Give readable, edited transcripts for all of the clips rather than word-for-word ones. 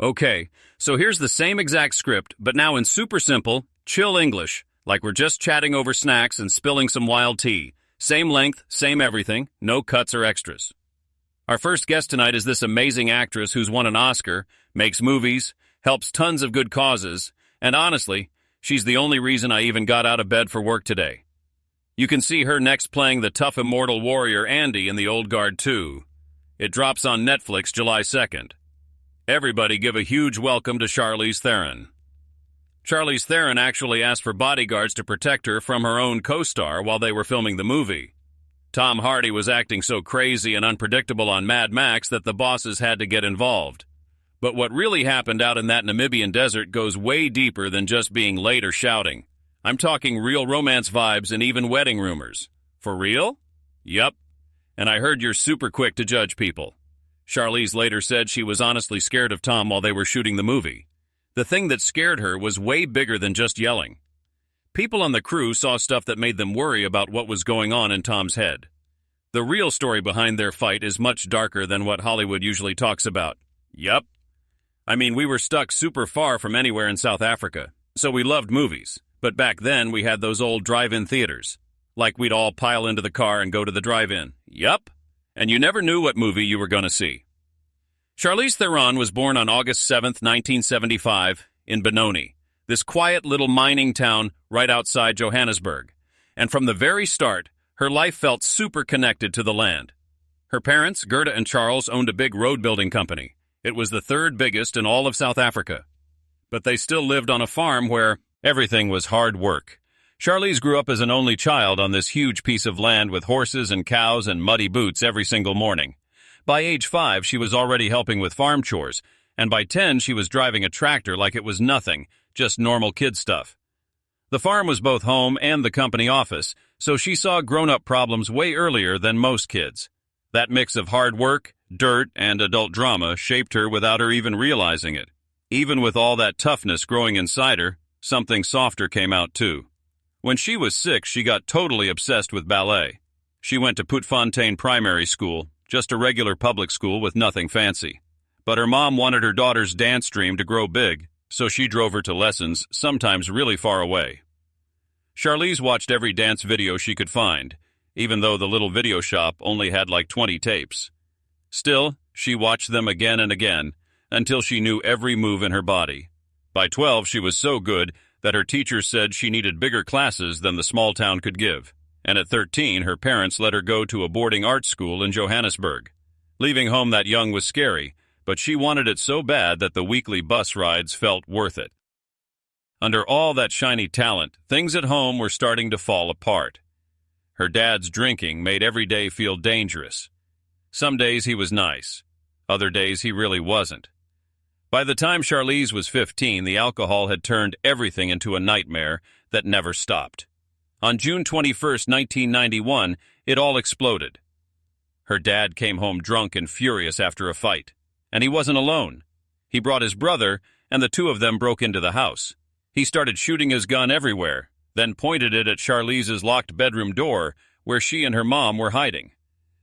Okay, so here's the same exact script, but now in super simple, chill English, like we're just chatting over snacks and spilling some wild tea. Same length, same everything, no cuts or extras. Our first guest tonight is this amazing actress who's won an Oscar, makes movies, helps tons of good causes, and honestly, she's the only reason I even got out of bed for work today. You can see her next playing the tough immortal warrior Andy in The Old Guard 2. It drops on Netflix July 2nd. Everybody give a huge welcome to Charlize Theron. Charlize Theron actually asked for bodyguards to protect her from her own co-star while they were filming the movie. Tom Hardy was acting so crazy and unpredictable on Mad Max that the bosses had to get involved. But what really happened out in that Namibian desert goes way deeper than just being late or shouting. I'm talking real romance vibes and even wedding rumors. For real? Yup. And I heard you're super quick to judge people. Charlize later said she was honestly scared of Tom while they were shooting the movie. The thing that scared her was way bigger than just yelling. People on the crew saw stuff that made them worry about what was going on in Tom's head. The real story behind their fight is much darker than what Hollywood usually talks about. Yup. I mean, we were stuck super far from anywhere in South Africa, so we loved movies. But back then, we had those old drive-in theaters. Like we'd all pile into the car and go to the drive-in. Yup. And you never knew what movie you were going to see. Charlize Theron was born on August 7, 1975, in Benoni, this quiet little mining town right outside Johannesburg. And from the very start, her life felt super connected to the land. Her parents, Gerda and Charles, owned a big road-building company. It was the third biggest in all of South Africa. But they still lived on a farm where everything was hard work. Charlize grew up as an only child on this huge piece of land with horses and cows and muddy boots every single morning. By age 5, she was already helping with farm chores, and by 10, she was driving a tractor like it was nothing, just normal kid stuff. The farm was both home and the company office, so she saw grown-up problems way earlier than most kids. That mix of hard work, dirt, and adult drama shaped her without her even realizing it. Even with all that toughness growing inside her, something softer came out too. When she was 6, she got totally obsessed with ballet. She went to Poetfontein Primary School, just a regular public school with nothing fancy. But her mom wanted her daughter's dance dream to grow big, so she drove her to lessons, sometimes really far away. Charlize watched every dance video she could find, even though the little video shop only had like 20 tapes. Still, she watched them again and again, until she knew every move in her body. By 12, she was so good that her teachers said she needed bigger classes than the small town could give. And at 13, her parents let her go to a boarding art school in Johannesburg. Leaving home that young was scary, but she wanted it so bad that the weekly bus rides felt worth it. Under all that shiny talent, things at home were starting to fall apart. Her dad's drinking made every day feel dangerous. Some days he was nice. Other days he really wasn't. By the time Charlize was 15, the alcohol had turned everything into a nightmare that never stopped. On June 21, 1991, it all exploded. Her dad came home drunk and furious after a fight. And he wasn't alone. He brought his brother, and the two of them broke into the house. He started shooting his gun everywhere, then pointed it at Charlize's locked bedroom door, where she and her mom were hiding.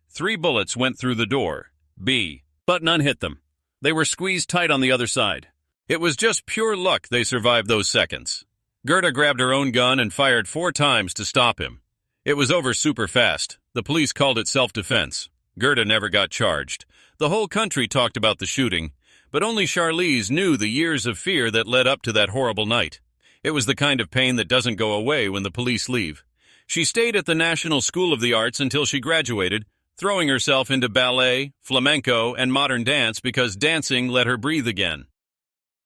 3 bullets went through the door, but none hit them. They were squeezed tight on the other side. It was just pure luck they survived those seconds. Gerda grabbed her own gun and fired 4 times to stop him. It was over super fast. The police called it self-defense. Gerda never got charged. The whole country talked about the shooting, but only Charlize knew the years of fear that led up to that horrible night. It was the kind of pain that doesn't go away when the police leave. She stayed at the National School of the Arts until she graduated, throwing herself into ballet, flamenco, and modern dance because dancing let her breathe again.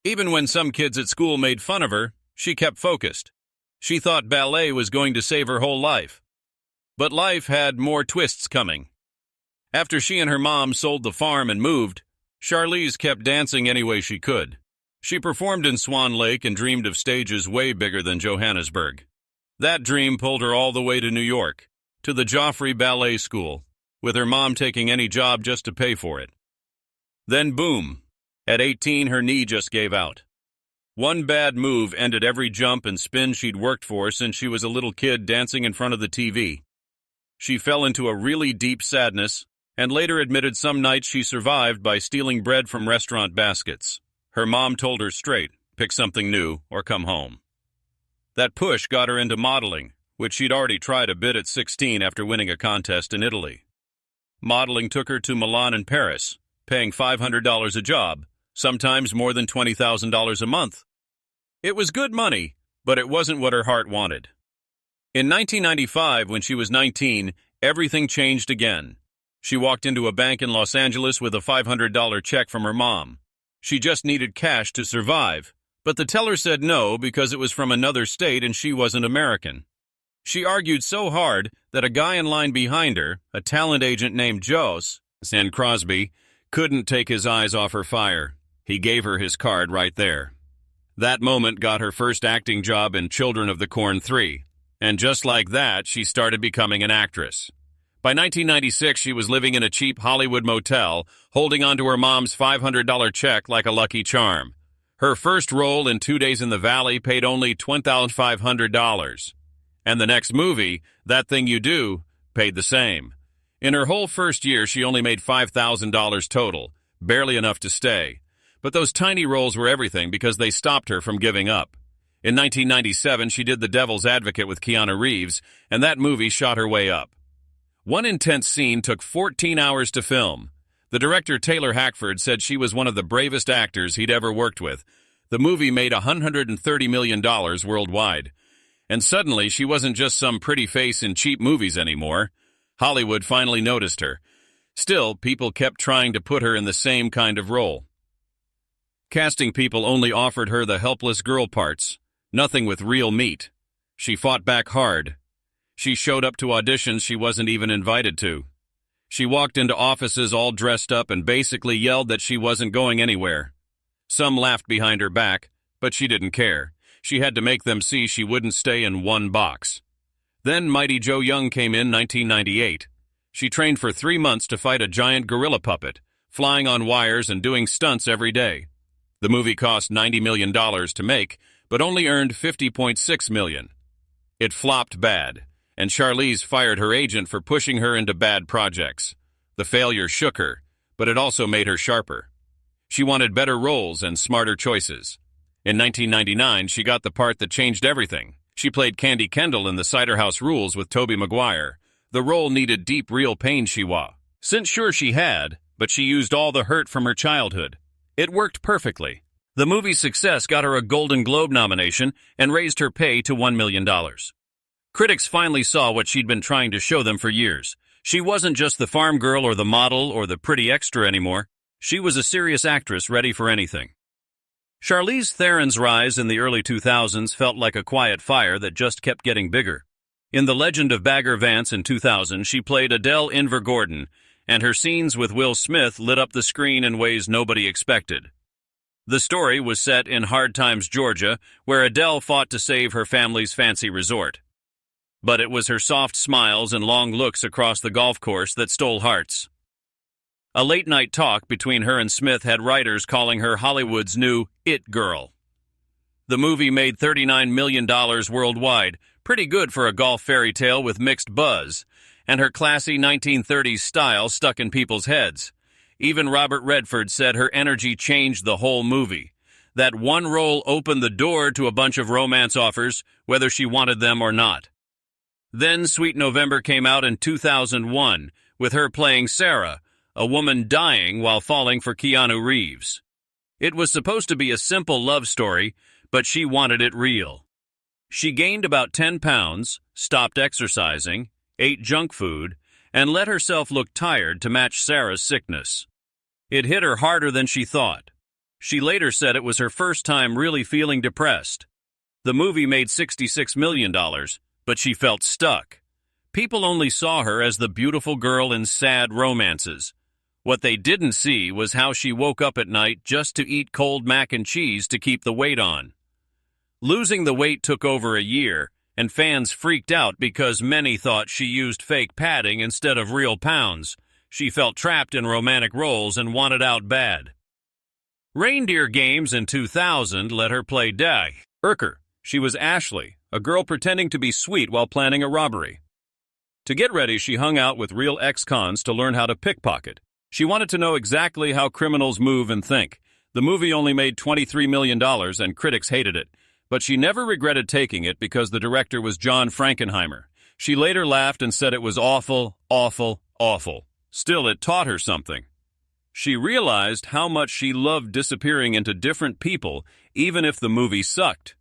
Even when some kids at school made fun of her, she kept focused. She thought ballet was going to save her whole life. But life had more twists coming. After she and her mom sold the farm and moved, Charlize kept dancing any way she could. She performed in Swan Lake and dreamed of stages way bigger than Johannesburg. That dream pulled her all the way to New York, to the Joffrey Ballet School, with her mom taking any job just to pay for it. Then boom, at 18 her knee just gave out. One bad move ended every jump and spin she'd worked for since she was a little kid dancing in front of the TV. She fell into a really deep sadness, and later admitted some nights she survived by stealing bread from restaurant baskets. Her mom told her straight, pick something new or come home. That push got her into modeling, which she'd already tried a bit at 16 after winning a contest in Italy. Modeling took her to Milan and Paris, paying $500 a job, sometimes more than $20,000 a month. It was good money, but it wasn't what her heart wanted. In 1995, when she was 19, everything changed again. She walked into a bank in Los Angeles with a $500 check from her mom. She just needed cash to survive, but the teller said no because it was from another state and she wasn't American. She argued so hard that a guy in line behind her, a talent agent named Jos and Crosby, couldn't take his eyes off her fire. He gave her his card right there. That moment got her first acting job in Children of the Corn 3, and just like that, she started becoming an actress. By 1996, she was living in a cheap Hollywood motel, holding onto her mom's $500 check like a lucky charm. Her first role in 2 Days in the Valley paid only $2,500. And the next movie, That Thing You Do, paid the same. In her whole first year, she only made $5,000 total, barely enough to stay. But those tiny roles were everything because they stopped her from giving up. In 1997, she did The Devil's Advocate with Keanu Reeves, and that movie shot her way up. One intense scene took 14 hours to film. The director Taylor Hackford said she was one of the bravest actors he'd ever worked with. The movie made $130 million worldwide. And suddenly, she wasn't just some pretty face in cheap movies anymore. Hollywood finally noticed her. Still, people kept trying to put her in the same kind of role. Casting people only offered her the helpless girl parts, nothing with real meat. She fought back hard. She showed up to auditions she wasn't even invited to. She walked into offices all dressed up and basically yelled that she wasn't going anywhere. Some laughed behind her back, but she didn't care. She had to make them see she wouldn't stay in one box. Then Mighty Joe Young came in 1998. She trained for 3 months to fight a giant gorilla puppet, flying on wires and doing stunts every day. The movie cost $90 million to make, but only earned $50.6 million. It flopped bad, and Charlize fired her agent for pushing her into bad projects. The failure shook her, but it also made her sharper. She wanted better roles and smarter choices. In 1999, she got the part that changed everything. She played Candy Kendall in The Cider House Rules with Tobey Maguire. The role needed deep, real pain, since sure she had, but she used all the hurt from her childhood. It worked perfectly. The movie's success got her a Golden Globe nomination and raised her pay to $1 million. Critics finally saw what she'd been trying to show them for years. She wasn't just the farm girl or the model or the pretty extra anymore. She was a serious actress ready for anything. Charlize Theron's rise in the early 2000s felt like a quiet fire that just kept getting bigger. In The Legend of Bagger Vance in 2000, she played Adele Inver Gordon, and her scenes with Will Smith lit up the screen in ways nobody expected. The story was set in Hard Times, Georgia, where Adele fought to save her family's fancy resort. But it was her soft smiles and long looks across the golf course that stole hearts. A late-night talk between her and Smith had writers calling her Hollywood's new It Girl. The movie made $39 million worldwide, pretty good for a golf fairy tale with mixed buzz, and her classy 1930s style stuck in people's heads. Even Robert Redford said her energy changed the whole movie. That one role opened the door to a bunch of romance offers, whether she wanted them or not. Then Sweet November came out in 2001, with her playing Sarah, a woman dying while falling for Keanu Reeves. It was supposed to be a simple love story, but she wanted it real. She gained about 10 pounds, stopped exercising, ate junk food, and let herself look tired to match Sarah's sickness. It hit her harder than she thought. She later said it was her first time really feeling depressed. The movie made $66 million, but she felt stuck. People only saw her as the beautiful girl in sad romances. What they didn't see was how she woke up at night just to eat cold mac and cheese to keep the weight on. Losing the weight took over a year, and fans freaked out because many thought she used fake padding instead of real pounds. She felt trapped in romantic roles and wanted out bad. Reindeer Games in 2000 let her play Dag Urker. She was Ashley, a girl pretending to be sweet while planning a robbery. To get ready, she hung out with real ex-cons to learn how to pickpocket. She wanted to know exactly how criminals move and think. The movie only made $23 million and critics hated it, but she never regretted taking it because the director was John Frankenheimer. She later laughed and said it was awful, awful, awful. Still, it taught her something. She realized how much she loved disappearing into different people, even if the movie sucked.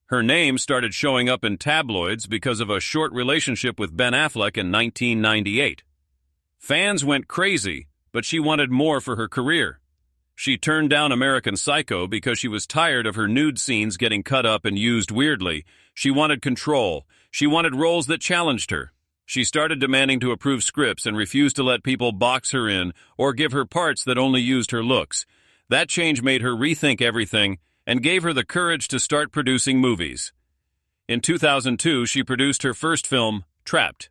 Her name started showing up in tabloids because of a short relationship with Ben Affleck in 1998. Fans went crazy, but she wanted more for her career. She turned down American Psycho because she was tired of her nude scenes getting cut up and used weirdly. She wanted control. She wanted roles that challenged her. She started demanding to approve scripts and refused to let people box her in or give her parts that only used her looks. That change made her rethink everything and gave her the courage to start producing movies. In 2002, she produced her first film, Trapped.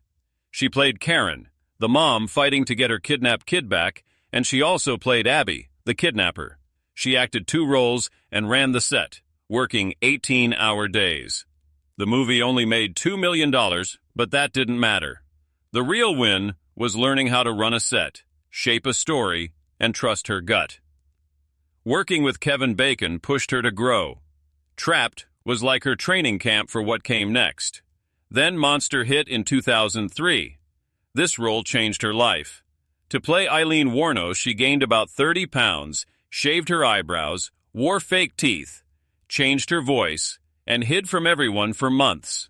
She played Karen, the mom fighting to get her kidnapped kid back, and she also played Abby, the kidnapper. She acted 2 roles and ran the set, working 18-hour days. The movie only made $2 million, but that didn't matter. The real win was learning how to run a set, shape a story, and trust her gut. Working with Kevin Bacon pushed her to grow. Trapped was like her training camp for what came next. Then Monster hit in 2003. This role changed her life. To play Eileen Wuornos, she gained about 30 pounds, shaved her eyebrows, wore fake teeth, changed her voice, and hid from everyone for months.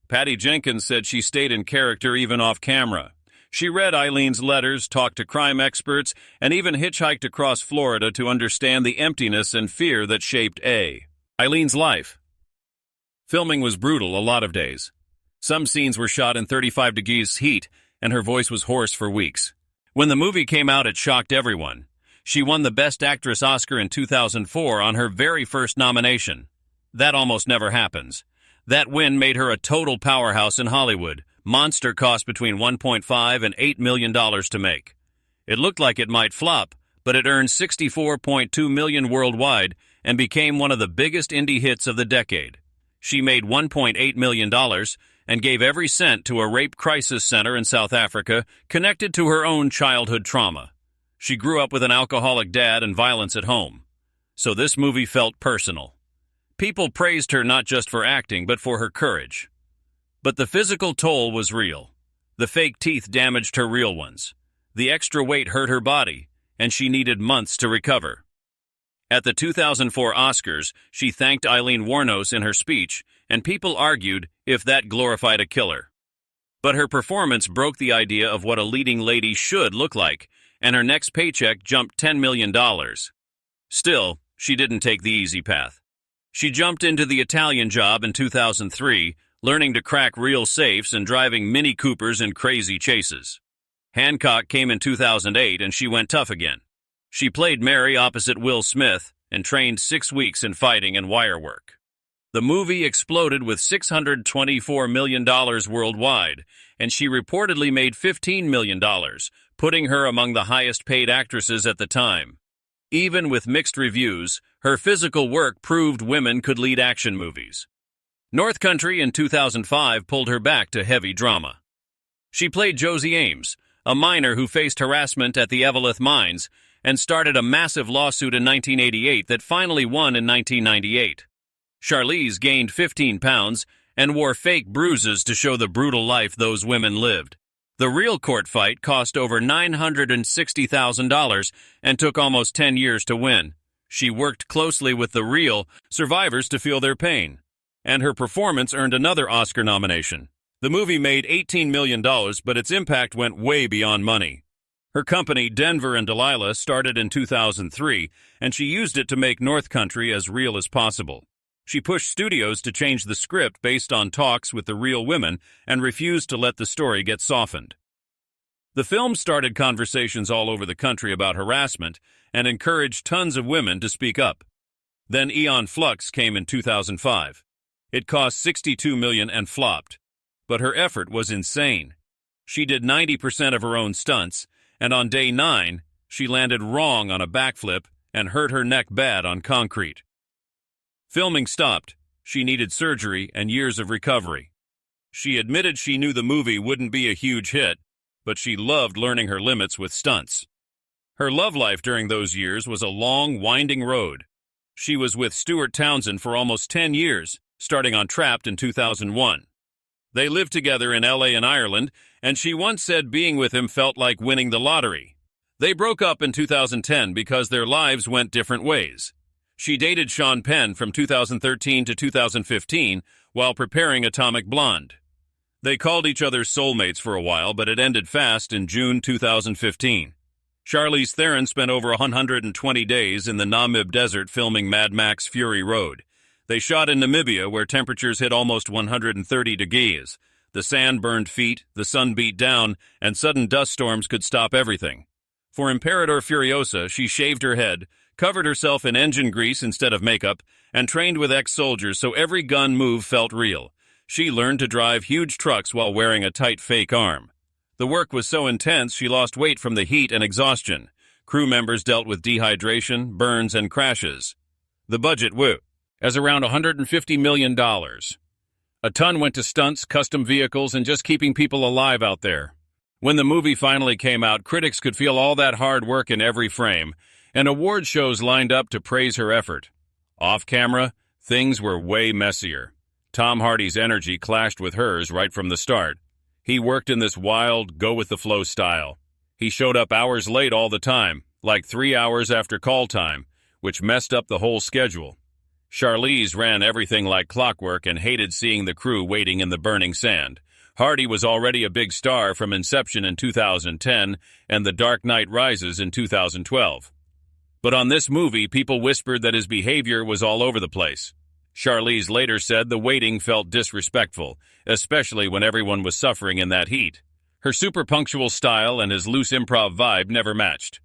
Patty Jenkins said she stayed in character even off camera. She read Eileen's letters, talked to crime experts, and even hitchhiked across Florida to understand the emptiness and fear that shaped Eileen's life. Filming was brutal a lot of days. Some scenes were shot in 35 degrees heat, and her voice was hoarse for weeks. When the movie came out, it shocked everyone. She won the Best Actress Oscar in 2004 on her very first nomination. That almost never happens. That win made her a total powerhouse in Hollywood. Monster cost between $1.5 and $8 million to make. It looked like it might flop, but it earned $64.2 million worldwide and became one of the biggest indie hits of the decade. She made $1.8 million and gave every cent to a rape crisis center in South Africa connected to her own childhood trauma. She grew up with an alcoholic dad and violence at home. So this movie felt personal. People praised her not just for acting, but for her courage. But the physical toll was real. The fake teeth damaged her real ones. The extra weight hurt her body, and she needed months to recover. At the 2004 Oscars, she thanked Eileen Wuornos in her speech, and people argued if that glorified a killer. But her performance broke the idea of what a leading lady should look like, and her next paycheck jumped $10 million. Still, she didn't take the easy path. She jumped into the Italian Job in 2003, learning to crack real safes and driving Mini Coopers in crazy chases. Hancock came in 2008 and she went tough again. She played Mary opposite Will Smith and trained 6 weeks in fighting and wire work. The movie exploded with $624 million worldwide, and she reportedly made $15 million, putting her among the highest-paid actresses at the time. Even with mixed reviews, her physical work proved women could lead action movies. North Country in 2005 pulled her back to heavy drama. She played Josie Ames, a miner who faced harassment at the Eveleth mines and started a massive lawsuit in 1988 that finally won in 1998. Charlize gained 15 pounds and wore fake bruises to show the brutal life those women lived. The real court fight cost over $960,000 and took almost 10 years to win. She worked closely with the real survivors to feel their pain, and her performance earned another Oscar nomination. The movie made $18 million, but its impact went way beyond money. Her company, Denver and Delilah, started in 2003, and she used it to make North Country as real as possible. She pushed studios to change the script based on talks with the real women and refused to let the story get softened. The film started conversations all over the country about harassment and encouraged tons of women to speak up. Then Aeon Flux came in 2005. It cost $62 million and flopped, but her effort was insane. She did 90% of her own stunts, and on day 9, she landed wrong on a backflip and hurt her neck bad on concrete. Filming stopped. She needed surgery and years of recovery. She admitted she knew the movie wouldn't be a huge hit, but she loved learning her limits with stunts. Her love life during those years was a long, winding road. She was with Stuart Townsend for almost 10 years, starting on Trapped in 2001. They lived together in LA and Ireland, and she once said being with him felt like winning the lottery. They broke up in 2010 because their lives went different ways. She dated Sean Penn from 2013 to 2015 while preparing Atomic Blonde. They called each other soulmates for a while, but it ended fast in June 2015. Charlize Theron spent over 120 days in the Namib Desert filming Mad Max Fury Road. They shot in Namibia, where temperatures hit almost 130 degrees. The sand burned feet, the sun beat down, and sudden dust storms could stop everything. For Imperator Furiosa, she shaved her head, covered herself in engine grease instead of makeup, and trained with ex-soldiers so every gun move felt real. She learned to drive huge trucks while wearing a tight fake arm. The work was so intense she lost weight from the heat and exhaustion. Crew members dealt with dehydration, burns, and crashes. The budget as around $150 million. A ton went to stunts, custom vehicles, and just keeping people alive out there. When the movie finally came out, critics could feel all that hard work in every frame, and award shows lined up to praise her effort. Off camera, things were way messier. Tom Hardy's energy clashed with hers right from the start. He worked in this wild, go-with-the-flow style. He showed up hours late all the time, like 3 hours after call time, which messed up the whole schedule. Charlize ran everything like clockwork and hated seeing the crew waiting in the burning sand. Hardy was already a big star from Inception in 2010 and The Dark Knight Rises in 2012. But on this movie, people whispered that his behavior was all over the place. Charlize later said the waiting felt disrespectful, especially when everyone was suffering in that heat. Her super punctual style and his loose improv vibe never matched.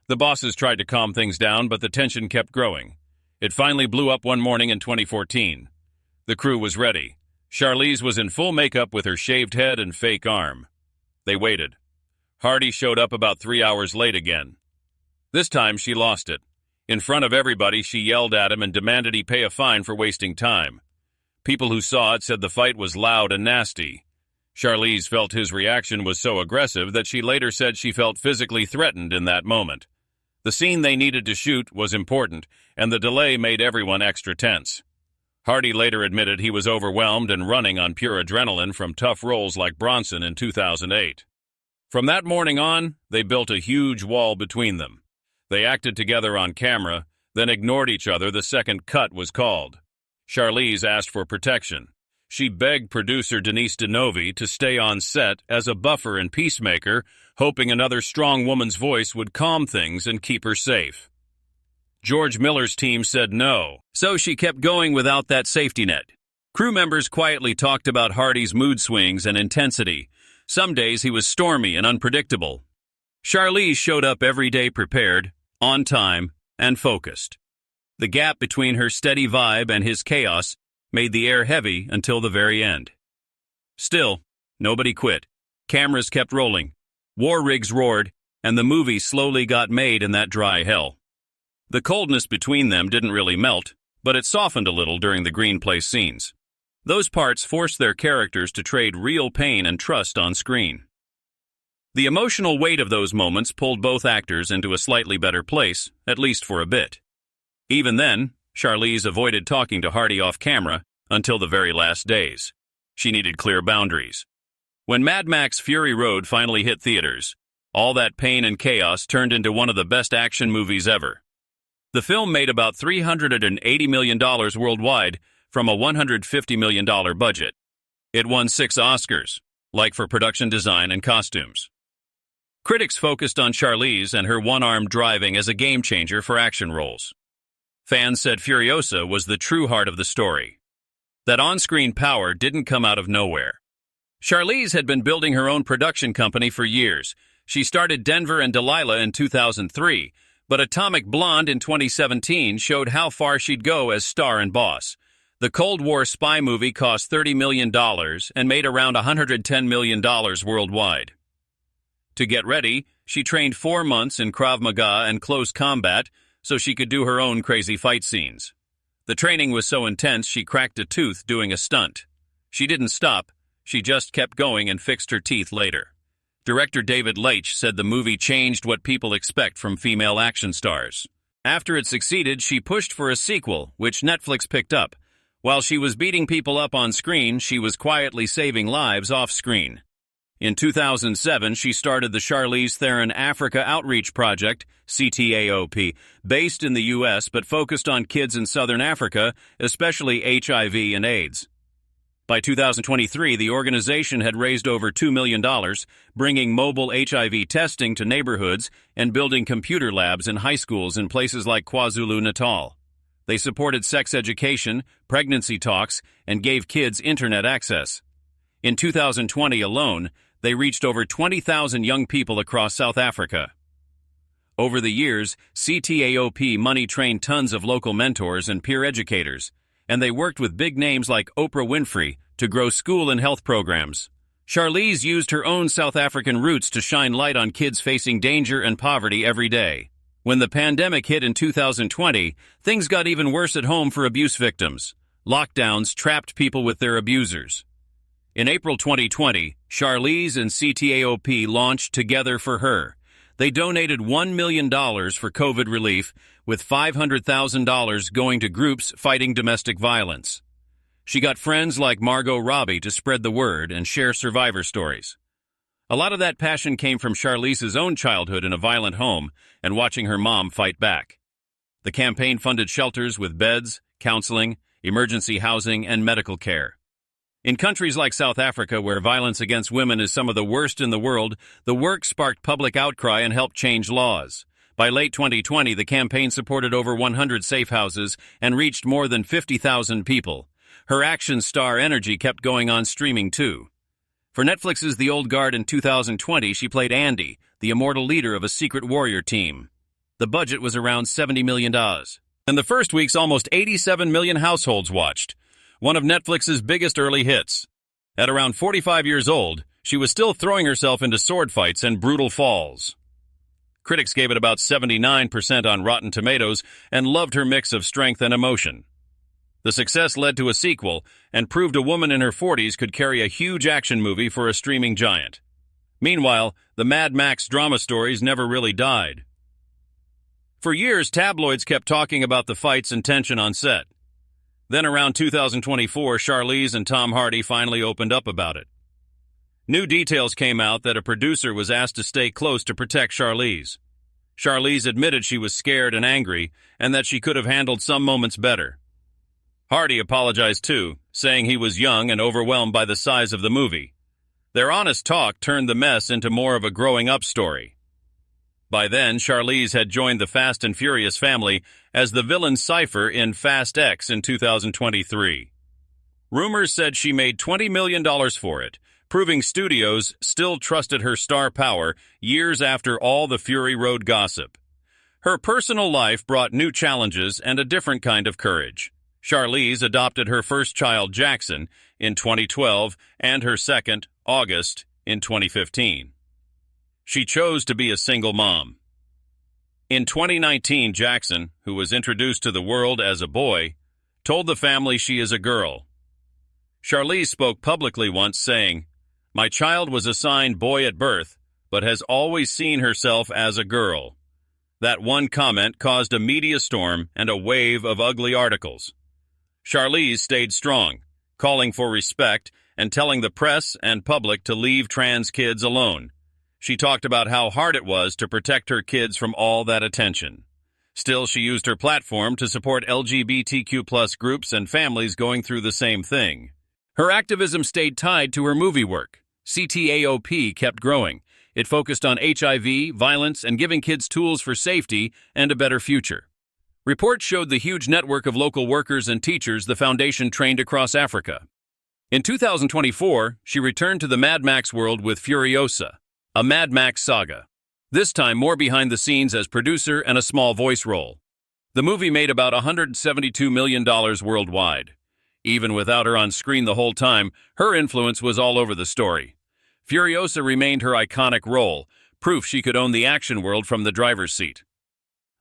The bosses tried to calm things down, but the tension kept growing. It finally blew up one morning in 2014. The crew was ready. Charlize was in full makeup with her shaved head and fake arm. They waited. Hardy showed up about 3 hours late again. This time she lost it. In front of everybody, she yelled at him and demanded he pay a fine for wasting time. People who saw it said the fight was loud and nasty. Charlize felt his reaction was so aggressive that she later said she felt physically threatened in that moment. The scene they needed to shoot was important, and the delay made everyone extra tense. Hardy later admitted he was overwhelmed and running on pure adrenaline from tough roles like Bronson in 2008. From that morning on, they built a huge wall between them. They acted together on camera, then ignored each other the second cut was called. Charlize asked for protection. She begged producer Denise DeNovi to stay on set as a buffer and peacemaker, hoping another strong woman's voice would calm things and keep her safe. George Miller's team said no, so she kept going without that safety net. Crew members quietly talked about Hardy's mood swings and intensity. Some days he was stormy and unpredictable. Charlize showed up every day prepared, on time, and focused. The gap between her steady vibe and his chaos made the air heavy until the very end. Still, nobody quit. Cameras kept rolling. War rigs roared, and the movie slowly got made in that dry hell. The coldness between them didn't really melt, but it softened a little during the green place scenes. Those parts forced their characters to trade real pain and trust on screen. The emotional weight of those moments pulled both actors into a slightly better place, at least for a bit. Even then, Charlize avoided talking to Hardy off camera until the very last days. She needed clear boundaries. When Mad Max Fury Road finally hit theaters, all that pain and chaos turned into one of the best action movies ever. The film made about $380 million worldwide from a $150 million budget. It won 6 Oscars, like for production design and costumes. Critics focused on Charlize and her one-arm driving as a game-changer for action roles. Fans said Furiosa was the true heart of the story. That on-screen power didn't come out of nowhere. Charlize had been building her own production company for years. She started Denver and Delilah in 2003, but Atomic Blonde in 2017 showed how far she'd go as star and boss. The Cold War spy movie cost $30 million and made around $110 million worldwide. To get ready, she trained 4 months in Krav Maga and close combat so she could do her own crazy fight scenes. The training was so intense she cracked a tooth doing a stunt. She didn't stop, she just kept going and fixed her teeth later. Director David Leitch said the movie changed what people expect from female action stars. After it succeeded, she pushed for a sequel, which Netflix picked up. While she was beating people up on screen, she was quietly saving lives off-screen. In 2007, she started the Charlize Theron Africa Outreach Project, CTAOP, based in the U.S. but focused on kids in southern Africa, especially HIV and AIDS. By 2023, the organization had raised over $2 million, bringing mobile HIV testing to neighborhoods and building computer labs in high schools in places like KwaZulu-Natal. They supported sex education, pregnancy talks, and gave kids internet access. In 2020 alone, they reached over 20,000 young people across South Africa. Over the years, CTAOP money-trained tons of local mentors and peer educators, and they worked with big names like Oprah Winfrey to grow school and health programs. Charlize used her own South African roots to shine light on kids facing danger and poverty every day. When the pandemic hit in 2020, things got even worse at home for abuse victims. Lockdowns trapped people with their abusers. In April 2020, Charlize and CTAOP launched Together for Her. They donated $1 million for COVID relief, with $500,000 going to groups fighting domestic violence. She got friends like Margot Robbie to spread the word and share survivor stories. A lot of that passion came from Charlize's own childhood in a violent home and watching her mom fight back. The campaign funded shelters with beds, counseling, emergency housing, and medical care. In countries like South Africa, where violence against women is some of the worst in the world, the work sparked public outcry and helped change laws. By late 2020, the campaign supported over 100 safe houses and reached more than 50,000 people. Her action star energy kept going on streaming too. For Netflix's The Old Guard in 2020, she played Andy, the immortal leader of a secret warrior team. The budget was around $70 million. In the first weeks, almost 87 million households watched. One of Netflix's biggest early hits. At around 45 years old, she was still throwing herself into sword fights and brutal falls. Critics gave it about 79% on Rotten Tomatoes and loved her mix of strength and emotion. The success led to a sequel and proved a woman in her 40s could carry a huge action movie for a streaming giant. Meanwhile, the Mad Max drama stories never really died. For years, tabloids kept talking about the fights and tension on set. Then around 2024, Charlize and Tom Hardy finally opened up about it. New details came out that a producer was asked to stay close to protect Charlize. Charlize admitted she was scared and angry, and that she could have handled some moments better. Hardy apologized too, saying he was young and overwhelmed by the size of the movie. Their honest talk turned the mess into more of a growing-up story. By then, Charlize had joined the Fast and Furious family as the villain Cypher in Fast X in 2023. Rumors said she made $20 million for it, proving studios still trusted her star power years after all the Fury Road gossip. Her personal life brought new challenges and a different kind of courage. Charlize adopted her first child, Jackson, in 2012 and her second, August, in 2015. She chose to be a single mom. In 2019, Jackson, who was introduced to the world as a boy, told the family she is a girl. Charlize spoke publicly once saying, "My child was assigned boy at birth, but has always seen herself as a girl." That one comment caused a media storm and a wave of ugly articles. Charlize stayed strong, calling for respect and telling the press and public to leave trans kids alone. She talked about how hard it was to protect her kids from all that attention. Still, she used her platform to support LGBTQ+ groups and families going through the same thing. Her activism stayed tied to her movie work. CTAOP kept growing. It focused on HIV, violence, and giving kids tools for safety and a better future. Reports showed the huge network of local workers and teachers the foundation trained across Africa. In 2024, she returned to the Mad Max world with Furiosa, a Mad Max saga. This time more behind the scenes as producer and a small voice role. The movie made about $172 million worldwide. Even without her on screen the whole time, her influence was all over the story. Furiosa remained her iconic role, proof she could own the action world from the driver's seat.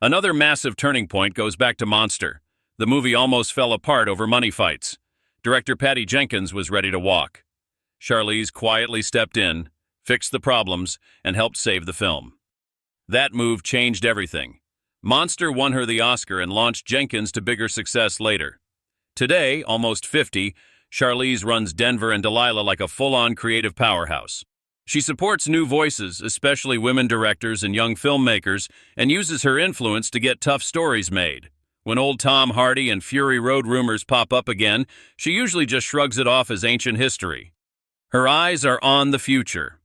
Another massive turning point goes back to Monster. The movie almost fell apart over money fights. Director Patty Jenkins was ready to walk. Charlize quietly stepped in, fixed the problems, and helped save the film. That move changed everything. Monster won her the Oscar and launched Jenkins to bigger success later. Today, almost 50, Charlize runs Denver and Delilah like a full-on creative powerhouse. She supports new voices, especially women directors and young filmmakers, and uses her influence to get tough stories made. When old Tom Hardy and Fury Road rumors pop up again, she usually just shrugs it off as ancient history. Her eyes are on the future.